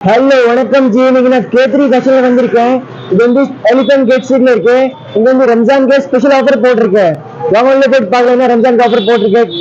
Hello வணக்கம் G, இன்னைக்கு நான் K3 ஃபேஷன்ல வந்திருக்கேன். இது வந்து எலிஃபென்ட் கேட் ஸ்ட்ரீட்ல இருக்கு. இங்க வந்து ரம்ஜான்க்கு ஸ்பெஷல் ஆஃபர் போட்டிருக்கேன். வாங்க உள்ள போய் பார்க்கலாம், ரம்ஜான் ஆஃபர் போட்டிருக்கேன்.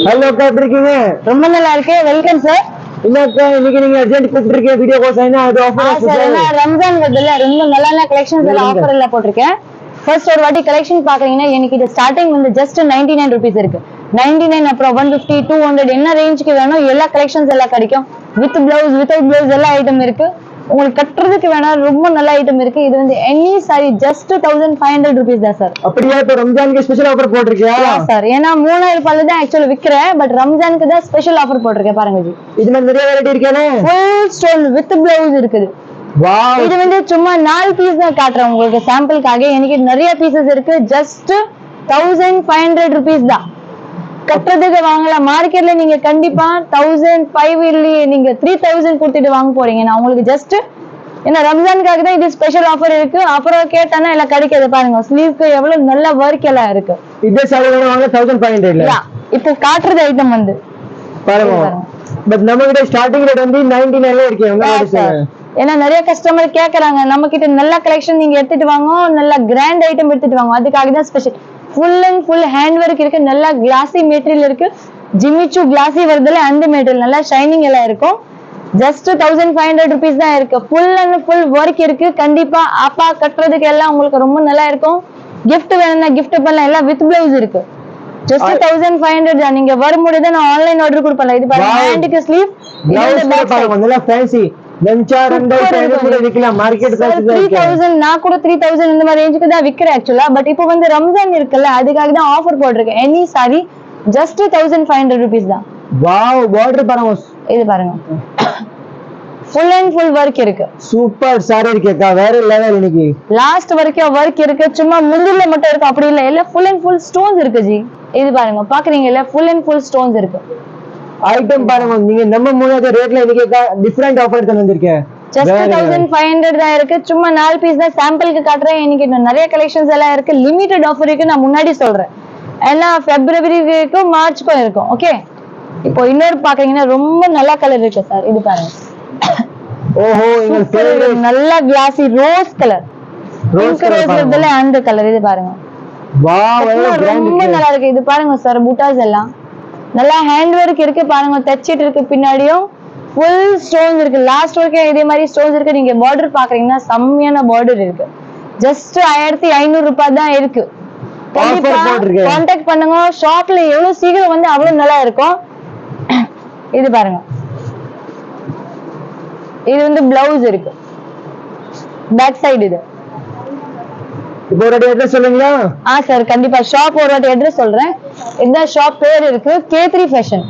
ஹலோ அக்கா, எப்படி இருக்கீங்க? ரொம்ப நல்லா இருக்கு. Welcome sir. இல்லக்கா, இன்னைக்கு நீங்க அர்ஜென்ட் கூப்பிட்டுருக்கீங்க வீடியோ கோர்ஸ் அது ஆஃபர் சார். ரம்ஜான் வருதுல, ரொம்ப நல்ல கலெக்ஷன்ஸ் எல்லாம் ஆஃபர்ல போட்டிருக்கேன். ஃபர்ஸ்ட் ஒரு வாட்டி கலெக்ஷன் பாக்குறீங்கன்னா எனக்கு இது ஸ்டார்டிங் வந்து ஜஸ்ட் 99 ரூபீஸ் இருக்கு. 99 அப்புறம் 150 200 என்ன ரேஞ்சுக்கு வேணும் எல்லா கலெக்ஷன்ஸ் எல்லாம் கிடைக்கும். வித் பிளவுஸ் வித்வுட் பிளவுஸ் எல்லா ஐட்டம் இருக்கு. உங்களுக்கு கட்டுறதுக்கு வேணா ரொம்ப நல்ல ஐட்டம் இருக்கு. இது வந்து எனி சாரி ஜஸ்ட் 1500 ரூபீஸ் தான் சார். அப்படியே இப்போ ரம்ஜானுக்கு ஸ்பெஷல் ஆஃபர் போட்டிருக்கியா சார்? ஏன்னா 3000 ரூபாயில தான் ஆக்சுவலி விக்கிறேன். பட் ரம்ஜானுக்கு தான் ஸ்பெஷல் ஆஃபர் போட்டிருக்கேன். பாருங்க ஜி, இது மாதிரி நிறைய வெரைட்டி இருக்கேனே. ஃபுல் ஸ்டோன் வித் பிளவுஸ் இருக்குது. வாவ், இது வந்து சும்மா 4 பீஸ் தான் காட்டுறேன் உங்களுக்கு சாம்பிளுக்காக. எனக்கு நிறைய பீசஸ் இருக்கு. ஜஸ்ட் 1500 ரூபீஸ் தான். கட்டுறதுக்கு வாங்கலாம். மார்க்கெட்ல நீங்க கண்டிப்பா 1500 இல்லையே நீங்க 3000 கொடுத்துட்டு வாங்க போறீங்க. நான் உங்களுக்கு ஜஸ்ட் ஏன்னா ரம்ஜானுக்காக தான் இது ஸ்பெஷல் ஆஃபர் இருக்கு. அப்புறம் கேட்டானா எல்லாம் கிடைக்காது. பாருங்க ஸ்லீவ்க்கு எவ்வளவு நல்ல ஒர்க் எல்லாம் இருக்கு. இதே சாரி வாங்க 1500 இல்ல. இப்போ காட்டுறது ஐட்டம் வந்து பாருங்க. பட் நம்ம கிட்ட ஸ்டார்டிங் ரேட் வந்து 99ல இருக்கு. ஏன்னா நிறைய கஸ்டமர் கேக்குறாங்க நம்ம கிட்ட நல்ல கலெக்ஷன் நீங்க எடுத்துட்டு வாங்க, நல்ல கிராண்ட் ஐட்டம் எடுத்துட்டு வாங்க. அதுக்காக தான் special. Full and full hand work இருக்கு. நல்ல கிளாசி மெட்டீரியல் இருக்கு. ஜிமிச்சு கிளாசி வருதுல அந்த மெட்டீரியல் நல்லா ஷைனிங் எல்லாம் இருக்கும். ஜஸ்ட் 1500 ரூபீஸ் தான் இருக்கு. ஃபுல் அண்ட் ஃபுல் ஒர்க் இருக்கு. கண்டிப்பா அப்பா கட்டுறதுக்கு எல்லாம் உங்களுக்கு ரொம்ப நல்லா இருக்கும். கிஃப்ட் வேணும்னா கிஃப்ட் பண்ணலாம். எல்லாம் வித் பிளவுஸ் இருக்கு. ஜஸ்ட் 1500 தான். நீங்க வரும்போது நான் ஆன்லைன் ஆர்டர் கொடுப்பேன். இது பாருங்க ஹேண்டுக்கு ஸ்லீவ். நல்லா ஃபேன்சி லஞ்சா 2000 கூட விக்கலாம். மார்க்கெட் பிரைஸ் 3000 நான் கூட 3000 இந்த மாதிரி ரேஞ்சுக்கு தான் விக்கிறேன் ஆக்சுவலா. பட் இப்போ வந்து ரம்ஜான் இருக்குல்ல, அதுக்காக தான் ஆஃபர் போட்டிருக்கேன். எனி சாரி ஜஸ்ட் 1500 ரூபீஸ் தான். வாவ், பார்டர் பாருங்க. இது பாருங்க ஃபுல் அண்ட் ஃபுல் ஒர்க் இருக்கு. சூப்பர் சாரி இருக்கேக்கா, வேற லெவல். இன்னைக்கு லாஸ்ட் வரைக்கும் ஒர்க் இருக்கு. சும்மா முந்தில மட்டும் இருக்கு அப்படி இல்ல, எல்லாம் ஃபுல் அண்ட் ஃபுல் ஸ்டோன்ஸ் இருக்கு ஜி. இது பாருங்க பாக்குறீங்கல்ல, ஃபுல் அண்ட் ஃபுல் ஸ்டோன்ஸ் இருக்கு. ஐட்டம் பாருங்க. நீங்க நம்ம மூணாவது ரேட்ல இன்னைக்கு டிஃபரண்ட் ஆஃபர் எடுத்து வந்திருக்கேன். ஜஸ்ட் 1500 தான் இருக்கு. சும்மா 4 பீஸ் தான் சாம்பிளுக்கு காட்டுறேன். இன்னைக்கு நிறைய கலெக்ஷன்ஸ் எல்லாம் இருக்கு. லிமிடெட் ஆஃபர் இருக்கு. நான் முன்னாடி சொல்றேன். ஏன்னா பிப்ரவரிக்கும் மார்ச்க்கும் இருக்கும். ஓகே, இப்போ இன்னொரு பாக்குறீங்கன்னா ரொம்ப நல்ல கலர் இருக்கு சார். இது பாருங்க. ஓஹோ, நல்ல கிளாசி ரோஸ் கலர். பிங்க் ரோஸ் இருக்குல்ல அந்த கலர். இது பாருங்க. வாவ், ரொம்ப நல்லா இருக்கு. இது பாருங்க சார், புட்டாஸ் எல்லாம் நல்லா ஹேண்ட் ஒர்க் இருக்கு. பாருங்க தச்சிட்டு இருக்கு. பின்னாடியும் ஃபுல் ஸ்டோன்ஸ் இருக்கு. லாஸ்ட் வரைக்கும் இதே மாதிரி ஸ்டோன்ஸ் இருக்கு. நீங்க பார்டர் பாக்குறீங்கன்னா செம்மையான பார்டர் இருக்கு. ஜஸ்ட் 1500 ரூபாய் தான் இருக்கு. கான்டாக்ட் பண்ணுங்க. ஷாப்ல எவ்வளவு சீக்கிரம் வந்து அவ்வளவு நல்லா இருக்கும். இது பாருங்க, இது வந்து பிளவுஸ் இருக்கு. பேக் சைடு இது. இப்போ ஒரு அட்ரஸ் சொல்லுங்களா? சார் கண்டிப்பா. ஷாப் ஒரு அட்ரஸ் சொல்றேன். இதுதான் ஷாப் பேர் இருக்கு, K3 ஃபேஷன்.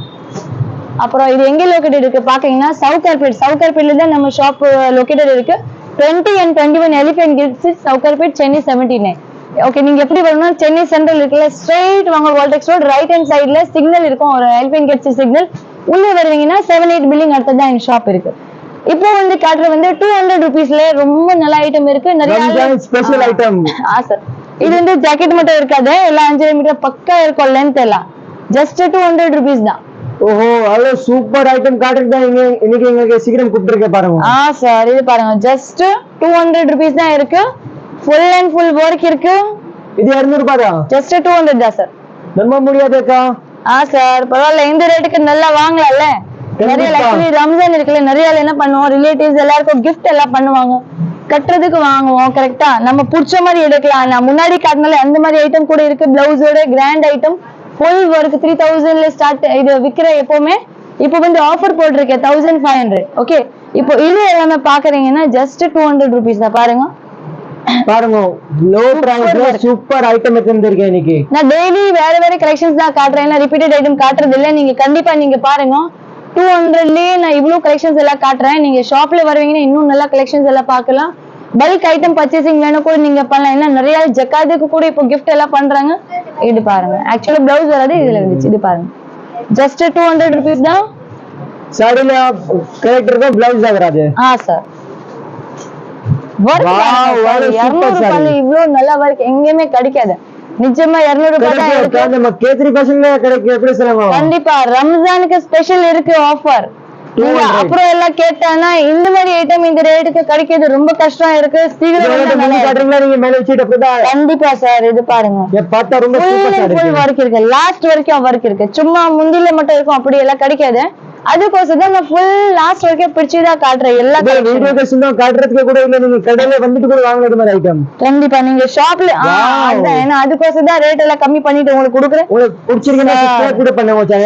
அப்புறம் இது எங்க லொகேட்டட் இருக்கு பாத்தீங்கன்னா சவுகார்பேட். சவுகார்பேட்ல தான் நம்ம ஷாப் லொகேட்டட் இருக்கு. 20 and 21 elephant gate street, Sowcarpet, Chennai 79. Okay, நீங்க எப்படி வரணும்னா சென்னை சென்ட்ரல் இருக்குல்ல, ஸ்ட்ரைட் வாங்க வால்டெக்ஸ் ரோட். ரைட் ஹேண்ட் சைடுல சிக்னல் இருக்கும், ஒரு எலிஃபென்ட் கேட் சிக்னல். உள்ள வருவீங்கன்னா 7-8 பில்டிங் அடுத்து தான் இந்த ஷாப் இருக்கு. இப்போ வந்து காட்டுற வந்து 200 ரூபீஸ்ல ரொம்ப நல்ல ஐட்டம் இருக்கு. நிறைய ஸ்பெஷல் ஐட்டம். சார், இது வந்து ஜாக்கெட் மட்டும் இருக்காது. எல்லாம் 5 மீட்டர் பக்கா இருக்கும் லென்த் எல்லாம். ஜஸ்ட் 200 ரூபீஸ் தான். ஓஹோ, அவ்வளவு சூப்பர் ஐட்டம் காட்டுறது தான் இன்னைக்கு எங்களுக்கு சீக்கிரம் கூப்பிட்டுருக்க பாருங்க. சார் இது பாருங்க, ஜஸ்ட் 200 ரூபீஸ் தான் இருக்கு. ஃபுல் அண்ட் ஃபுல் ஒர்க் இருக்கு. இது 200 ரூபாய் தான். ஜஸ்ட் 200 தான் சார். நம்ப முடியாதுக்கா. சார் பரவாயில்ல, இந்த ரேட்டுக்கு நல்லா வாங்கலாம்ல. நிறைய ரம்ஜான் இருக்குல்ல, நிறைய என்ன பண்ணுவோம், ரிலேட்டிவ்ஸ் எல்லாருக்கும் கிஃப்ட் எல்லாம் பண்ணுவாங்க. கட்டுறதுக்கு வாங்குவோம். கரெக்டா நம்ம பிடிச்ச மாதிரி எடுக்கலாம். நான் முன்னாடி காட்டினால அந்த மாதிரி ஐட்டம் கூட இருக்கு. பிளவுஸோட கிராண்ட் ஐட்டம் ஃபுல் ஒர்க் 3000ல ஸ்டார்ட். இது விக்கிற எப்பவுமே. இப்போ வந்து ஆஃபர் போட்டிருக்கேன் 1500. ஓகே, இப்போ இது எல்லாமே பாக்குறீங்கன்னா ஜஸ்ட் 200 ரூபீஸ் தான். பாருங்க பாருங்க, லோ பிரைஸ்ல சூப்பர் ஐட்டம் எடுத்துருக்கேன் இன்னைக்கு. நான் டெய்லி வேற வேற கலெக்ஷன்ஸ் தான் காட்டுறேன். ரிப்பீட்டட் ஐட்டம் காட்டுறது இல்ல. நீங்க கண்டிப்பா நீங்க பாருங்க, 200லயே நான் இவ்வளவு கலெக்ஷன்ஸ் எல்லாம் காட்டுறேன். நீங்க ஷாப்ல வருவீங்கன்னா இன்னும் நல்ல கலெக்ஷன்ஸ் எல்லாம் பார்க்கலாம். பல்க் ஐட்டம் பர்ச்சேசிங் வேணும் கூட நீங்க பண்ணலாம். ஏன்னா நிறைய ஜக்காதுக்கு கூட இப்போ கிஃப்ட் எல்லாம் பண்றாங்க. இது பாருங்க, ஆக்சுவலா பிளவுஸ் வராது, இதுல வந்துச்சு. இது பாருங்க, ஜஸ்ட் 200 ரூபீஸ் தான். சாரில கரெக்டா பிளவுஸ் தான் வராது. சார் ஒர்க் 200 ரூபாய் இவ்வளவு நல்ல ஒர்க் எங்கேயுமே கிடைக்காது. நிச்சயமா 200 ரூபாய் தான் இருக்கு. நம்ம K3 ஃபேஷன்ல கிடைக்கும். எப்படி சொல்லுங்க? கண்டிப்பா ரம்ஜானுக்கு ஸ்பெஷல் இருக்கு ஆஃபர். நீங்க அப்புறம் எல்லாம் கேட்டானா இந்த மாதிரி ஐட்டம் இந்த ரேட்டுக்கு கிடைக்கிறது ரொம்ப கஷ்டம் இருக்கு. சீக்கிரம் காட்டுறீங்களா நீங்க மேல வச்சுட்டு அப்படிதான்? கண்டிப்பா சார். இது பாருங்க பார்த்தா ரொம்ப ஃபுல் ஒர்க் இருக்கு, லாஸ்ட் வரைக்கும் ஒர்க் இருக்கு. சும்மா முந்தில மட்டும் இருக்கும் அப்படி எல்லாம் கிடைக்காது. அதுக்கோசம் தான் நான் ஃபுல் லாஸ்ட் வரைக்கும் பிடிச்சுதான் காட்டுறேன். எல்லா காட்டுறதுக்கு கூட இல்ல, நீங்க கடையில வந்துட்டு கூட வாங்குற மாதிரி ஐட்டம். கண்டிப்பா நீங்க ஷாப்ல ஏன்னா அதுக்கோசம் தான் ரேட் எல்லாம் கம்மி பண்ணிட்டு உங்களுக்கு கொடுக்குறேன். உங்களுக்கு பிடிச்சிருக்குன்னா கூட பண்ணுங்க.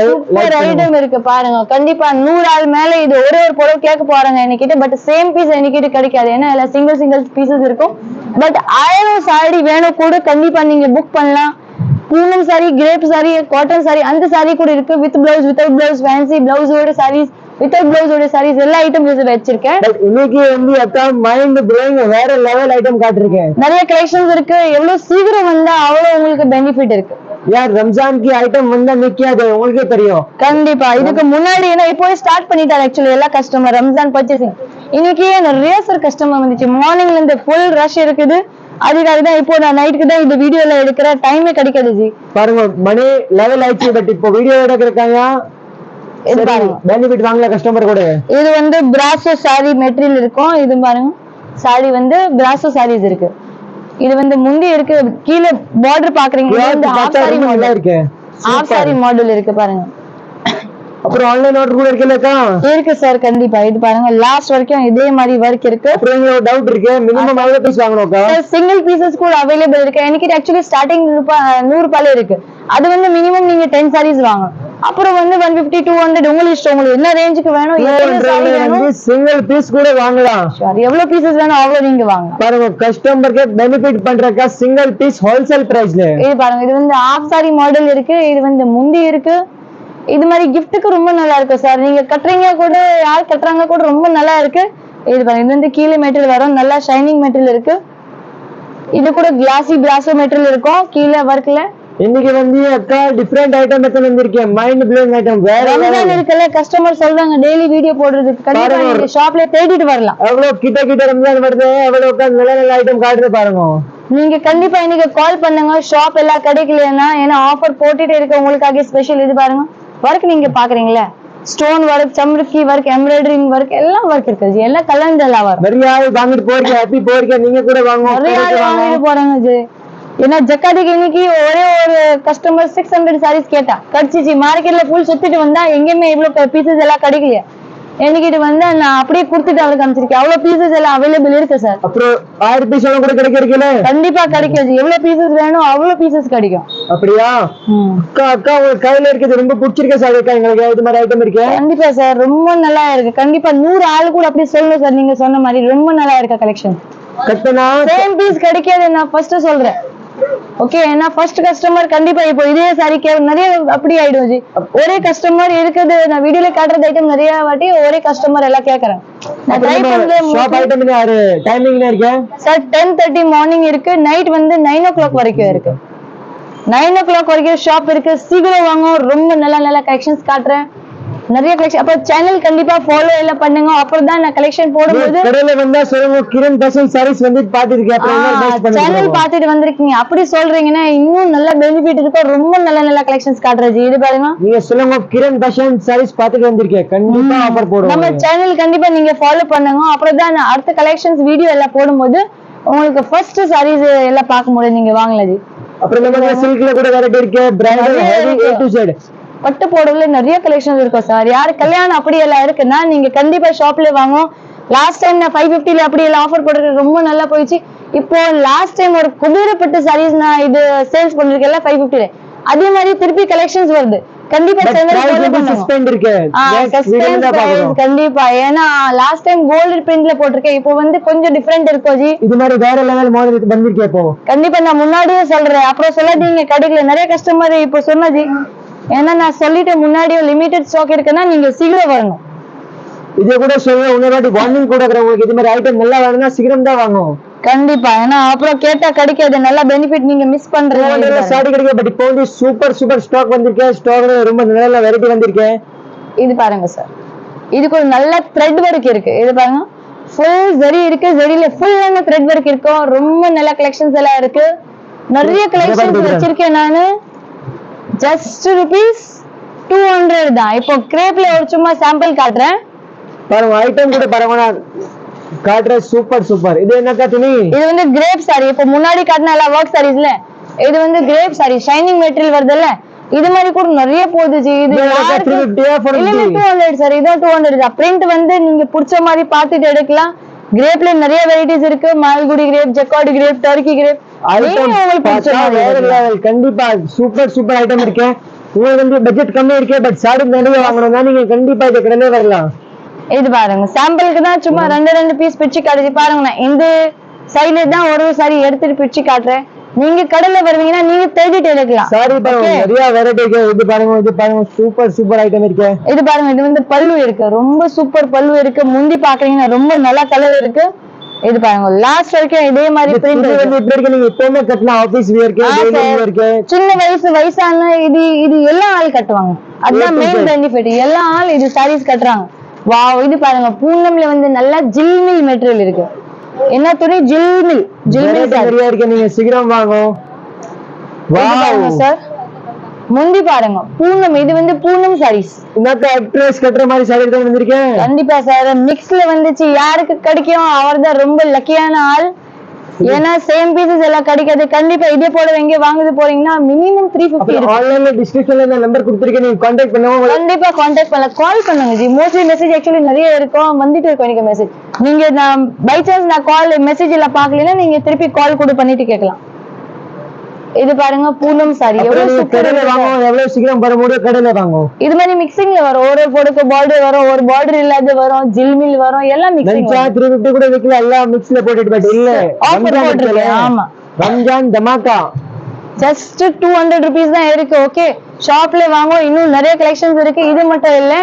ஐட்டம் இருக்கு பாருங்க. கண்டிப்பா 100 ஆள் மேல இது ஒரே ஒரு புடவை கேட்க போறாங்க என்கிட்ட. பட் சேம் பீஸ் என்கிட்ட கிடைக்காது. ஏன்னா எல்லாம் சிங்கிள் பீசஸ் இருக்கும். பட் 1000 சாரி வேணும் கூட கண்டிப்பா நீங்க புக் பண்ணலாம். பூனம் சாரி, கிரேப் சாரி, காட்டன் சாரி, அந்த சாரி கூட இருக்கு. With blouse, without blouse, fancy பிளவுஸோட சாரீஸ், வித்வுட் பிளவுஸோட சாரீஸ் எல்லா ஐட்டம் வச்சிருக்கேன். இன்னைக்கு வந்து அக்கா மைண்ட் ப்ளோயிங் வேற லெவல் ஐட்டம் காட்டிருக்கேன். நிறைய கலெக்ஷன்ஸ் இருக்கு. எவ்வளவு சீக்கிரம் வந்தா அவ்வளவு உங்களுக்கு பெனிஃபிட் இருக்கு. யார் ரம்ஜான்க்கு ஐட்டம் வந்தா நிக்காது, உங்களுக்கே தெரியும். கண்டிப்பா இதுக்கு முன்னாடி ஏன்னா இப்போ ஸ்டார்ட் பண்ணிட்டாரு ஆக்சுவலி எல்லா கஸ்டமர் ரம்ஜான் பர்ச்சேசிங். இன்னைக்கு நிறைய கஸ்டமர் வந்துச்சு. மார்னிங்ல இருந்து ஃபுல் ரஷ் இருக்குது. அதுக்காக தான் இப்போ நான் நைட்டுக்கு தான் இந்த வீடியோல எடுக்கிற டைமே கிடைக்காது ஜி. பாருங்க மணி லெவல் ஆயிடுச்சு. பட் இப்போ வீடியோ எடுக்கிறக்காங்க பெனிஃபிட் வாங்கல கஸ்டமர் கூட. இது வந்து பிராசோ சாரி மெட்டீரியல் இருக்கும். இது பாருங்க சாரி வந்து பிராசோ சாரீஸ் இருக்கு. இது வந்து முந்தி இருக்கு. கீழே பார்டர் பாக்குறீங்க. ஹாஃப் சாரி மாடல் இருக்கு. ஹாஃப் சாரி மாடல் இருக்கு பாருங்க. அப்புறம் ஆன்லைன் ஆர்டர் கூட இருக்குல்லக்கா? இருக்கு சார் கண்டிப்பா. இது பாருங்க லாஸ்ட் வரைக்கும் இதே மாதிரி வர்க் இருக்கு. அப்புறம் உங்களுக்கு டவுட் இருக்கு, மினிமம் எவ்வளவு பீஸ் வாங்கணும்க்கா? சிங்கிள் பீசஸ் கூட அவைலபிள் இருக்கு. எனக்கு ஆக்சுவலி ஸ்டார்டிங் 100 ரூபாயில இருக்கு. அது வந்து மினிமம் நீங்க 10 சாரீஸ் வாங்க. அப்புறம் வந்து 150 200 உங்களுக்கு இஷ்டம். உங்களுக்கு என்ன ரேஞ்சுக்கு வேணும் சிங்கிள் பீஸ் கூட வாங்கலாம். எவ்வளவு பீசஸ் வேணும் அவ்வளவு நீங்க வாங்க. பாருங்க கஸ்டமருக்கு பெனிஃபிட் பண்றதுக்கு சிங்கிள் பீஸ் ஹோல்சேல் பிரைஸ்ல. இது பாருங்க இது வந்து ஹாஃப் சாரி மாடல் இருக்கு. இது வந்து முந்தி இருக்கு. இது மாதிரி கிஃப்ட்டுக்கு ரொம்ப நல்லா இருக்கு சார். நீங்க கட்டுறீங்க கூட, யார் கட்டுறாங்க கூட ரொம்ப நல்லா இருக்கு. இது பாருங்க இது வந்து கீழே மெட்டீரியல் வரும். நல்லா ஷைனிங் மெட்டீரியல் இருக்கு. இது கூட கிளாசி பிராசோ மெட்டீரியல் இருக்கும் கீழே வர்க்ல. இன்னைக்கு வந்து அக்கா டிஃபரெண்ட் ஐட்டம் எடுத்து வந்திருக்கேன். மைண்ட் ப்ளோயிங் ஐட்டம் வேற வேற இருக்குல்ல. கஸ்டமர் சொல்றாங்க டெய்லி வீடியோ போடுறதுக்கு. கண்டிப்பா நீங்க ஷாப்ல தேடிட்டு வரலாம். அவ்வளவு கிட்ட ரம்ஜான் வருது. அவ்வளவு நல்ல ஐட்டம் காட்டுது பாருங்க. நீங்க கண்டிப்பா இன்னைக்கு கால் பண்ணுங்க. ஷாப் எல்லாம் கிடைக்கலன்னா ஏன்னா ஆஃபர் போட்டுட்டே இருக்கு உங்களுக்காக ஸ்பெஷல். இது பாருங்க வர்க் நீங்க பாக்குறீங்களா, stone work, chamki work, embroidering work எல்லாம் வர்க் இருக்கு. எல்லாம் கலந்தெல்லாம் வரும். நிறைய வாங்கிட்டு போறீங்க, ஹாப்பி போறீங்க. நீங்க கூட வாங்குங்க. நிறைய வாங்கிட்டு போறாங்க ஜி. ஏன்னா ஜக்காதிக்கு இன்னைக்கு ஒரே ஒரு கஸ்டமர் 600 சாரீஸ் கேட்டா கிடைச்சிச்சு. மார்க்கெட்ல ஃபுல் சுத்திட்டு வந்தா எங்கேயுமே இவ்வளவு பீசஸ் எல்லாம் கிடைக்கல. என்கிட்ட வந்து நான் அப்படியே கொடுத்துட்டு அவளுக்கு அனுப்பிச்சிருக்கேன். அவ்வளவு பீசஸ் எல்லாம் அவைலபிள் இருக்கு சார். அப்புறம் 1000 பீஸ் கூட கிடைக்கிறீங்களா? கண்டிப்பா கிடைக்கும். எவ்வளவு பீசஸ் வேணும் அவ்வளவு பீசஸ் கிடைக்கும். அப்படியா? அக்கா உங்க கையில இருக்கிறது ரொம்ப பிடிச்சிருக்க சார். எங்களுக்கு இது மாதிரி ஐட்டம் இருக்கு. கண்டிப்பா சார் ரொம்ப நல்லா இருக்கு. கண்டிப்பா 100 ஆளு கூட அப்படி சொல்லணும் சார். நீங்க சொன்ன மாதிரி ரொம்ப நல்லா இருக்க கலெக்ஷன். கட்டனா சேம் பீஸ் கிடைக்காது நான் ஃபர்ஸ்ட் சொல்றேன். ஓகே ஏன்னா ஃபர்ஸ்ட் கஸ்டமர் கண்டிப்பா இப்போ இதே சாரி நிறைய அப்படி ஆயிடும் ஜி. ஒரே கஸ்டமர் இருக்குது. நான் வீடியோல காட்டுறது ஐட்டம் நிறைய வாட்டி ஒரே கஸ்டமர் எல்லாம் கேக்குறேன். நான் ட்ரை பண்றேன். ஷாப் ஐட்டம் யாரு டைமிங்ல இருக்கு சார்? 10:30 மார்னிங் இருக்கு. நைட் வந்து 9 o'clock வரைக்கும் இருக்கு. 9 o'clock வரைக்கும் ஷாப் இருக்கு. சீக்கிரம் வாங்க. ரொம்ப நல்ல கலெக்ஷன்ஸ் காட்டுறேன். நிறைய கலெக்ஷன். அப்ப சேனல் கண்டிப்பா ஃபாலோ எல்லாம் பண்ணுங்க. அப்புறம் தான் நான் கலெக்ஷன் போடும்போது கடையில வந்தா சொல்லுங்க. கிரண் ஃபேஷன் சாரீஸ் வந்து பாத்துருக்கேன். அப்புறம் சேனல் பாத்துட்டு வந்திருக்கீங்க அப்படி சொல்றீங்கன்னா இன்னும் நல்ல பெனிஃபிட் இருக்கும். ரொம்ப நல்ல கலெக்ஷன்ஸ் காட்டுறது. இது பாருங்க நீங்க சொல்லுங்க. கிரண் ஃபேஷன் சாரீஸ் பாத்துட்டு வந்திருக்கேன். கண்டிப்பா ஆஃபர் போடுவோம். நம்ம சேனல் கண்டிப்பா நீங்க ஃபாலோ பண்ணுங்க. அப்புறம் தான் நான் அடுத்த கலெக்ஷன்ஸ் வீடியோ எல்லாம் போடும்போது உங்களுக்கு ஃபர்ஸ்ட் சாரீஸ் எல்லாம் பார்க்க முடியும். நீங்க வாங்கலாம். அப்புறம் நம்ம சில்க்ல கூட வெரைட்டி இருக்கு. Branded heavy A to Z பட்டு போடவுல நிறைய கலெக்ஷன் இருக்கும் சார். யாரு கல்யாணம் அப்படி எல்லாம் இருக்குன்னா நீங்க கண்டிப்பா ஷாப்ல வாங்கும். லாஸ்ட் டைம் நான் 550 அப்படி எல்லாம் ஆஃபர் போட்டு ரொம்ப நல்லா போயிடுச்சு. இப்போ லாஸ்ட் டைம் ஒரு குபேரப்பட்டு சாரீஸ் நான் இது சேல்ஸ் பண்ணிருக்கேன் 550. அதே மாதிரி திருப்பி கலெக்ஷன்ஸ் வருது. கண்டிப்பா கண்டிப்பா. ஏன்னா லாஸ்ட் டைம் கோல்டு பிரிண்ட்ல போட்டிருக்கேன். இப்போ வந்து கொஞ்சம் டிஃபரெண்ட் இருக்கும் ஜி. இது மாதிரி வேற லெவல் மாடல் வந்திருக்கேன். இப்போ கண்டிப்பா நான் முன்னாடியே சொல்றேன். அப்புறம் சொல்லாதீங்க கிடைக்கல. நிறைய கஸ்டமர் இப்போ சொன்னது. ஏன்னா நான் சொல்லிட்டு முன்னாடியே லிமிடெட் ஸ்டாக் இருக்குன்னா நீங்க சீக்கிரம் வரணும். இதே கூட சொல்ல உன்னோட வார்னிங் கூட உங்களுக்கு இது மாதிரி ஐட்டம் நல்லா வேணும்னா சீக்கிரம் தான் வாங்கும். கண்டிப்பா. ஏன்னா அப்புறம் கேட்டா கிடைக்காது. நல்ல பெனிஃபிட் நீங்க மிஸ் பண்றீங்க. சாரி கிடைக்கும். பட் இப்போ வந்து சூப்பர் ஸ்டாக் வந்திருக்கு. ஸ்டாக்ல ரொம்ப நல்ல வெரைட்டி வந்திருக்கு. இது பாருங்க சார். இதுக்கு ஒரு நல்ல த்ரெட் வர்க் இருக்கு. இது பாருங்க ஃபுல் ஜரி இருக்கு. ஜரியில ஃபுல்லான த்ரெட் வர்க் இருக்கும். ரொம்ப நல்ல கலெக்ஷன்ஸ் எல்லாம் இருக்கு. நிறைய கலெக்ஷன்ஸ் வச்சிருக்கேன் நானு. ஜஸ்ட் ₹200 தான். இப்போ கிரேப்ல ஒரு சும்மா சாம்பிள் காட்டுறேன். பாருங்க ஐட்டம் கூட பாருங்க நான் காட்டுற சூப்பர் சூப்பர். இது என்னக்கா துணி? இது வந்து கிரேப் சாரி. இப்ப முன்னாடி காட்டின எல்லாம் ஒர்க் சாரீஸ்ல இது வந்து கிரேப் சாரி, ஷைனிங் மெட்டீரியல் வருதுல்ல, இது மாதிரி கூட நிறைய போகுது ஜி. இது 200 சார், இது 200 தான். பிரிண்ட் வந்து நீங்க பிடிச்ச மாதிரி பார்த்துட்டு எடுக்கலாம். கிரேப்ல நிறைய வெரைட்டிஸ் இருக்கு. Malgudi crepe, jacquard crepe, turkey crepe. கண்டிப்பா சூப்பர் சூப்பர் ஐட்டம் இருக்கு. உங்களுக்கு வந்து பட்ஜெட் கம்மி இருக்கு, பட் சாரி நிறைய வாங்கணும்னா நீங்க கண்டிப்பா இந்த கடையிலே வரலாம். இது பாருங்க சாம்பிளுக்கு தான், சும்மா ரெண்டு பீஸ் பிச்சு காட்டுச்சு பாருங்க. நான் இந்த சைடுல தான் ஒரு சாரி எடுத்துட்டு பிச்சு காட்டுறேன். நீங்க கடையில வருவீங்கன்னா நீங்க தேடிட்டு எடுக்கலாம். சாரி பாருங்க நிறைய வெரைட்டி இருக்கு. இது பாருங்க சூப்பர் சூப்பர் ஐட்டம் இருக்கு. இது பாருங்க, இது வந்து பல்லு இருக்கு, ரொம்ப சூப்பர் பல்லு இருக்கு. முந்தி பாக்குறீங்கன்னா ரொம்ப நல்ல கலர் இருக்கு. இது பாருங்க லாஸ்ட் வரைக்கும் இதே மாதிரி பிரிண்ட் வந்து இப்படி இருக்கு. நீங்க எப்பவுமே கட்டலாம், ஆபீஸ் வியர்க்கு, டெய்லி வியர்க்கு. சின்ன வயசான இது எல்லா ஆள் கட்டுவாங்க. அதுதான் மெயின் பெனிஃபிட். எல்லா ஆள் இது சாரீஸ் கட்டுறாங்க. வாவ், இது பாருங்க பூனம்ல வந்து நல்லா ஜில்மில் மெட்டீரியல் இருக்கு. என்ன துணி? ஜில்மில் நிறைய இருக்கு, நீங்க சீக்கிரம் வாங்க. வாவ் சார், முந்தி பாருங்க பூனம். இது வந்து பூனம் சாரீஸ். இன்னொரு ஆக்ட்ரஸ் கட்டுற மாதிரி சாரி தான் வந்திருக்கேன். கண்டிப்பா சார், மிக்ஸ்ல வந்துச்சு. யாருக்கு கிடைக்கும் அவர்தான் ரொம்ப லக்கியான ஆள். ஏன்னா சேம் பீசஸ் எல்லாம் கிடைக்காது. கண்டிப்பா இதே போல எங்க வாங்குது போறீங்கன்னா மினிமம் 350 இருக்கு. ஆன்லைன்ல டிஸ்கிரிப்ஷன்ல நான் நம்பர் கொடுத்திருக்கேன், நீங்க கான்டாக்ட் பண்ணுங்க. கண்டிப்பா கான்டாக்ட் பண்ணலாம், கால் பண்ணுங்க ஜி. மோஸ்ட்லி மெசேஜ் ஆக்சுவலி நிறைய இருக்கும், வந்துட்டு இருக்கும் எனக்கு மெசேஜ். நீங்க நான் பை சான்ஸ் நான் கால் மெசேஜ் எல்லாம் பார்க்கலன்னா நீங்க திருப்பி கால் கூட பண்ணிட்டு கேட்கலாம். இது பாருங்க பூனம் சாரி, எவ்வளவு சூப்பரா வாங்க. எவ்வளவு சீக்கிரம் வர முடியும் கடையில வாங்க. இது மாதிரி மிக்சிங்ல வரும். ஒரு போடுக்கு பார்டர் வரும், ஒரு பார்டர் இல்லாத வரும், ஜில்மில் வரும், எல்லாம் மிக்சிங். 350 கூட விக்கல, எல்லாம் மிக்ஸ்ல போட்டுட்டு. பட் இல்ல ஆஃபர் போட்டுருக்கு. ஆமா, ரம்ஜான் தமாக்கா ஜஸ்ட் 200 rupees தான் இருக்கு. ஓகே, ஷாப்ல வாங்க, இன்னும் நிறைய கலெக்ஷன்ஸ் இருக்கு. இது மட்டும் இல்ல,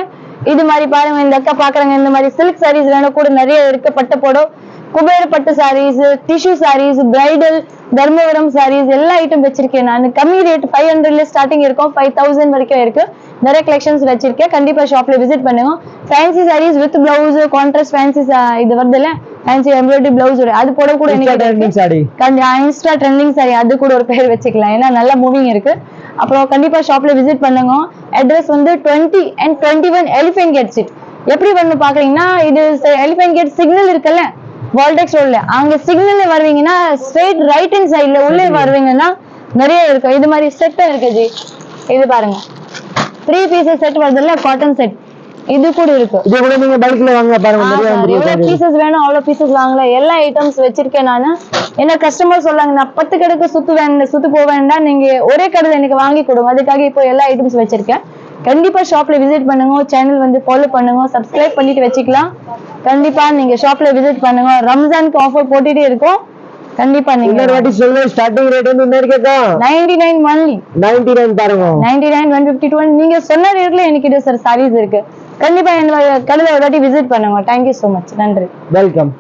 இது மாதிரி பாருங்க, இந்த அக்கா பாக்குறாங்க, இந்த மாதிரி சில்க் சாரீஸ் வேணும் கூட நிறைய இருக்கு. பட்டு போடும், குபேர பட்டு சாரீஸ், டிஷ்யூ சாரீஸ், பிரைடல், தர்மவரம் சாரீஸ், எல்லா ஐட்டம் வச்சிருக்கேன் நான். கம்மி ரேட் 500ல ஸ்டார்டிங் இருக்கும், 5000 வரைக்கும் இருக்கு. நிறைய கலெக்ஷன்ஸ் வச்சிருக்கேன். கண்டிப்பா ஷாப்ல விசிட் பண்ணுங்க. Fancy sarees with blouse, contrast fancy இது வருதுல்ல, ஃபேன்சி எம்ப்ராய்டரி பிளவுஸ், அது போட கூட இன்ஸ்டா ட்ரெண்டிங் சாரி, அது கூட ஒரு பேர் வச்சுக்கலாம். ஏன்னா நல்ல மூவிங் இருக்கு. அப்புறம் கண்டிப்பா ஷாப்ல விசிட் பண்ணுங்க. அட்ரஸ் வந்து 20 and 21 எலிஃபென்ட் கேட் ஸ்ட்ரீட். எப்படி வரணும் பாக்குறீங்கன்னா, இது எலிஃபென்ட் கேட் சிக்னல் இருக்குல்ல, வால்டெக்ஸ் ரோட்ல, அங்க சிக்னல்ல வருவீங்கன்னா ஸ்ட்ரெயிட் ரைட் ஹேண்ட் சைடுல உள்ளே வருவீங்கன்னா நிறைய இருக்கு. இது மாதிரி செட் இருக்கு ஜி. இது பாருங்க 3 பீசஸ் செட் வருதுல்ல, காட்டன் செட், இது கூட இருக்கு. இது கூட நீங்க பல்க்ல வாங்க பாருங்க, நிறைய வந்திருக்கு. எவ்வளவு பீசஸ் வேணும் அவ்வளவு பீசஸ் வாங்கல. எல்லா ஐட்டம்ஸ் வச்சிருக்கேன் நானு. என்ன கஸ்டமர் சொல்றாங்க, நான் 10 கடைக்கு சுத்து போக வேண்டாம், நீங்க ஒரே கடையில எனக்கு வாங்கி கொடுங்க. அதுக்காக இப்போ எல்லா ஐட்டம்ஸ் வச்சிருக்கேன். கண்டிப்பா ஷாப்ல விசிட் பண்ணுங்க. சேனல் வந்து ஃபாலோ பண்ணுங்க, சப்ஸ்கிரைப் பண்ணிட்டு வச்சுக்கலாம். கண்டிப்பா நீங்க ஷாப்ல விசிட் பண்ணுங்க. ரம்ஜானுக்கு ஆஃபர் போட்டுட்டே இருக்கோம். கண்டிப்பா நீங்க இன்னொரு வாட்டி சொல்லுங்க, ஸ்டார்டிங் ரேட் வந்து என்ன இருக்கா? 99 only. 99 பாருங்க, 99, 152. நீங்க சொன்ன ரேட்ல எனக்கு இது சார் சாரீஸ் இருக்கு. கண்டிப்பா என்னோட கடையில ஒரு வாட்டி விசிட் பண்ணுங்க. Thank you so much. நன்றி, வெல்கம்.